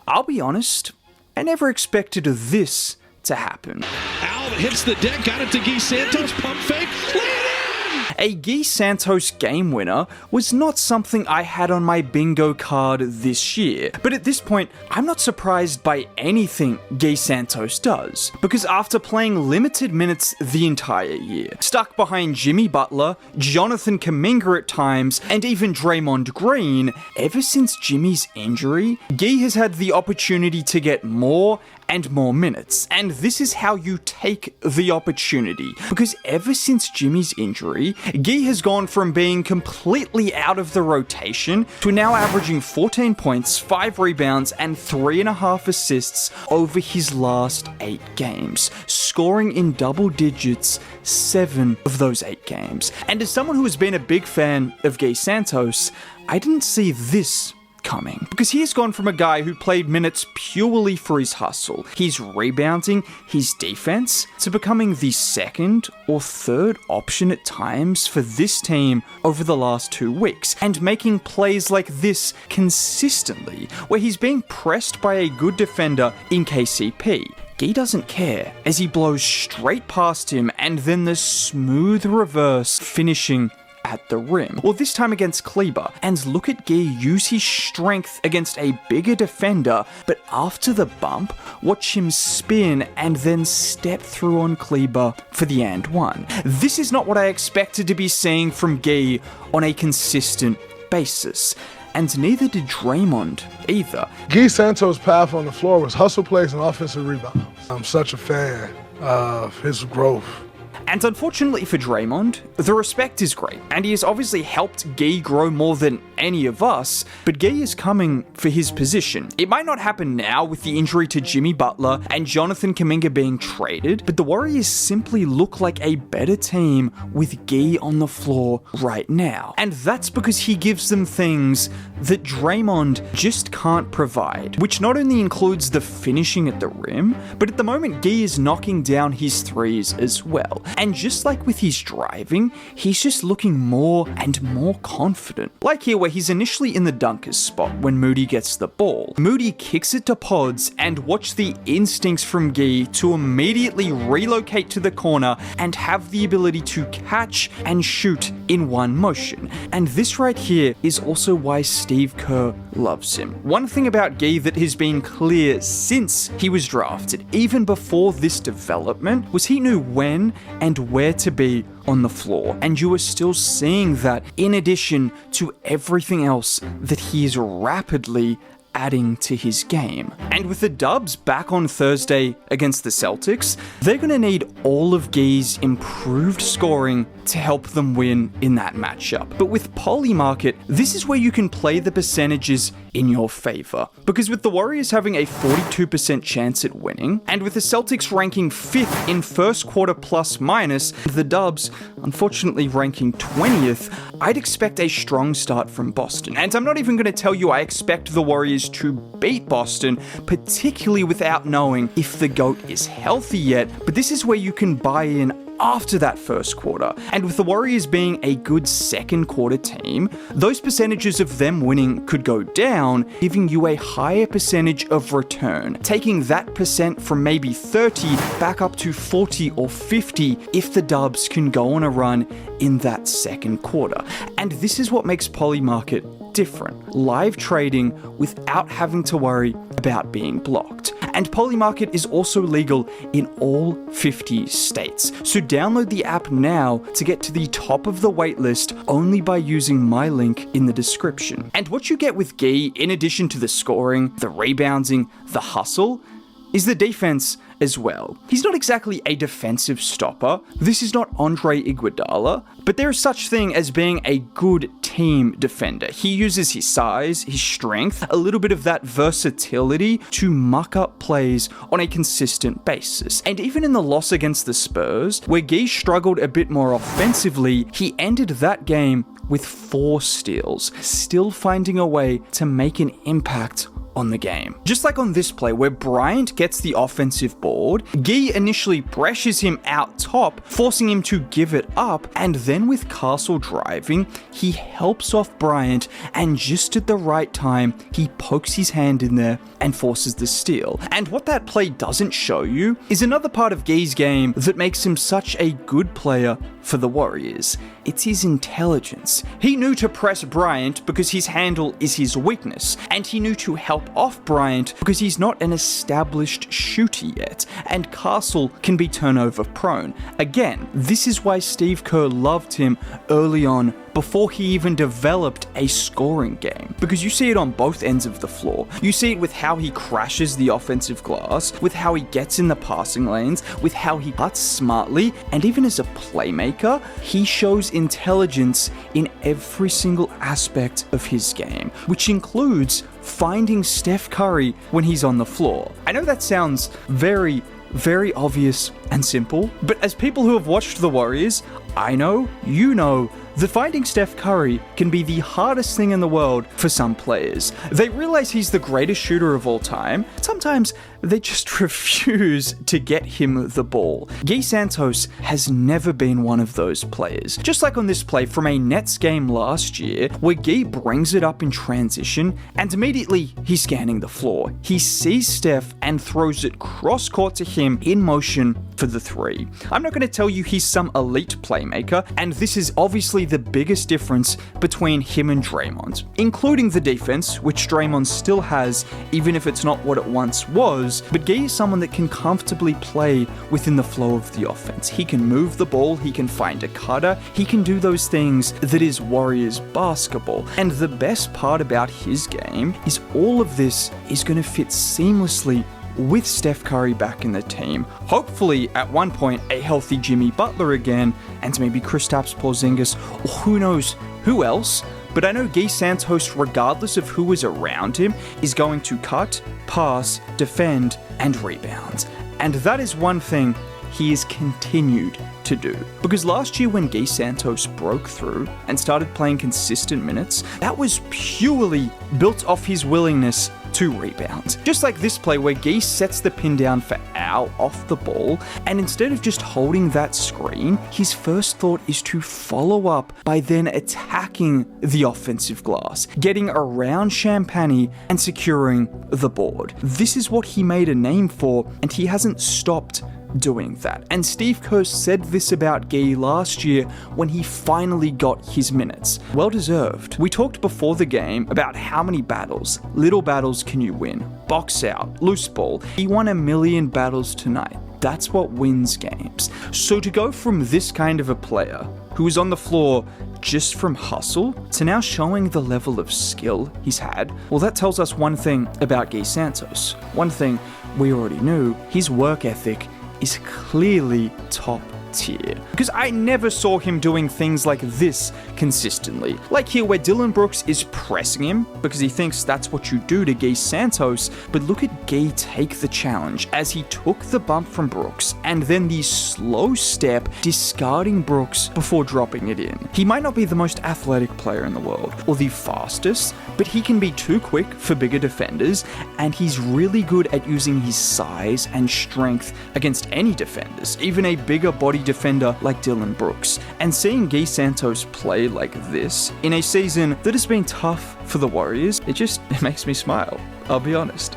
I'll be honest, I never expected this to happen. Al hits the deck, got it to Gui Santos, pump fake, lay it in! A Gui Santos game winner was not something I had on my bingo card this year, but at this point, I'm not surprised by anything Gui Santos does, because after playing limited minutes the entire year, stuck behind Jimmy Butler, Jonathan Kuminga at times, and even Draymond Green, ever since Jimmy's injury, Gui has had the opportunity to get more and more minutes. And this is how you take the opportunity. Because ever since Jimmy's injury, Gui has gone from being completely out of the rotation to now averaging 14 points, 5 rebounds, and 3.5 assists over his last 8 games, scoring in double digits 7 of those 8 games. And as someone who has been a big fan of Gui Santos, I didn't see this coming, because he has gone from a guy who played minutes purely for his hustle, his rebounding, his defense, to becoming the second or third option at times for this team over the last 2 weeks, and making plays like this consistently, where he's being pressed by a good defender in KCP. Gui doesn't care, as he blows straight past him and then the smooth reverse finishing at the rim, or this time against Kleber. And look at Gui use his strength against a bigger defender, but after the bump, watch him spin and then step through on Kleber for the and one. This is not what I expected to be seeing from Gui on a consistent basis. And neither did Draymond either. Gui Santos' path on the floor was hustle plays and offensive rebounds. I'm such a fan of his growth. And unfortunately for Draymond, the respect is great, and he has obviously helped Gui grow more than any of us, but Gui is coming for his position. It might not happen now with the injury to Jimmy Butler and Jonathan Kuminga being traded, but the Warriors simply look like a better team with Gui on the floor right now. And that's because he gives them things that Draymond just can't provide, which not only includes the finishing at the rim, but at the moment Gui is knocking down his threes as well. And just like with his driving, he's just looking more and more confident. Like here where he's initially in the dunker's spot when Moody gets the ball. Moody kicks it to Pods, and watch the instincts from Gui to immediately relocate to the corner and have the ability to catch and shoot in one motion. And this right here is also why Steve Kerr loves him. One thing about Gui that has been clear since he was drafted, even before this development, was he knew when and where to be on the floor, and you are still seeing that in addition to everything else that he is rapidly adding to his game. And with the Dubs back on Thursday against the Celtics, they're going to need all of Gui's improved scoring to help them win in that matchup. But with Polymarket, this is where you can play the percentages in your favor. Because with the Warriors having a 42% chance at winning, and with the Celtics ranking 5th in first quarter plus minus, and the Dubs unfortunately ranking 20th, I'd expect a strong start from Boston. And I'm not even going to tell you I expect the Warriors to beat Boston, particularly without knowing if the GOAT is healthy yet, but this is where you can buy in after that first quarter. And with the Warriors being a good second quarter team, those percentages of them winning could go down, giving you a higher percentage of return, taking that percent from maybe 30 back up to 40 or 50 if the Dubs can go on a run in that second quarter. And this is what makes Polymarket different. Live trading without having to worry about being blocked. And Polymarket is also legal in all 50 states. So download the app now to get to the top of the waitlist only by using my link in the description. And what you get with Gui, in addition to the scoring, the rebounding, the hustle, is the defense as well. He's not exactly a defensive stopper. This is not Andre Iguodala, but there is such thing as being a good team defender. He uses his size, his strength, a little bit of that versatility to muck up plays on a consistent basis. And even in the loss against the Spurs, where Gui struggled a bit more offensively, he ended that game with 4 steals, still finding a way to make an impact on the game. Just like on this play where Bryant gets the offensive board, Gui initially pressures him out top, forcing him to give it up, and then with Castle driving, he helps off Bryant, and just at the right time, he pokes his hand in there and forces the steal. And what that play doesn't show you is another part of Gui's game that makes him such a good player for the Warriors. It's his intelligence. He knew to press Bryant because his handle is his weakness, and he knew to help off Bryant because he's not an established shooter yet, and Castle can be turnover prone. Again, this is why Steve Kerr loved him early on before he even developed a scoring game. Because you see it on both ends of the floor. You see it with how he crashes the offensive glass, with how he gets in the passing lanes, with how he cuts smartly, and even as a playmaker, he shows intelligence in every single aspect of his game, which includes finding Steph Curry when he's on the floor. I know that sounds very obvious and simple, but as people who have watched the Warriors, I know, you know, that finding Steph Curry can be the hardest thing in the world for some players. They realize he's the greatest shooter of all time. Sometimes they just refuse to get him the ball. Gui Santos has never been one of those players. Just like on this play from a Nets game last year, where Gui brings it up in transition, and immediately he's scanning the floor. He sees Steph and throws it cross-court to him in motion for the three. I'm not going to tell you he's some elite playmaker, and this is obviously the biggest difference between him and Draymond, including the defense, which Draymond still has, even if it's not what it once was. But Gui is someone that can comfortably play within the flow of the offense. He can move the ball, he can find a cutter, he can do those things that is Warriors basketball. And the best part about his game is all of this is going to fit seamlessly with Steph Curry back in the team. Hopefully, at one point, a healthy Jimmy Butler again, and maybe Kristaps Porzingis, or who knows who else. But I know Gui Santos, regardless of who is around him, is going to cut, pass, defend, and rebound. And that is one thing he has continued to do. Because last year when Gui Santos broke through and started playing consistent minutes, that was purely built off his willingness to rebound. Just like this play where Gui sets the pin down for Al off the ball, and instead of just holding that screen, his first thought is to follow up by then attacking the offensive glass, getting around Champagny and securing the board. This is what he made a name for, and he hasn't stopped doing that. And Steve Kerr said this about Gui last year when he finally got his minutes. Well deserved. We talked before the game about how many battles, little battles can you win? Box out, loose ball. He won 1 million battles tonight. That's what wins games. So to go from this kind of a player who is on the floor just from hustle to now showing the level of skill he's had, well, that tells us one thing about Gui Santos. One thing we already knew, his work ethic is clearly top tier. Because I never saw him doing things like this consistently. Like here where Dillon Brooks is pressing him because he thinks that's what you do to Gui Santos, but look at Gui take the challenge as he took the bump from Brooks and then the slow step discarding Brooks before dropping it in. He might not be the most athletic player in the world or the fastest, but he can be too quick for bigger defenders, and he's really good at using his size and strength against any defenders, even a bigger body defender like Dillon Brooks. And seeing Gui Santos play like this in a season that has been tough for the Warriors, it makes me smile, I'll be honest.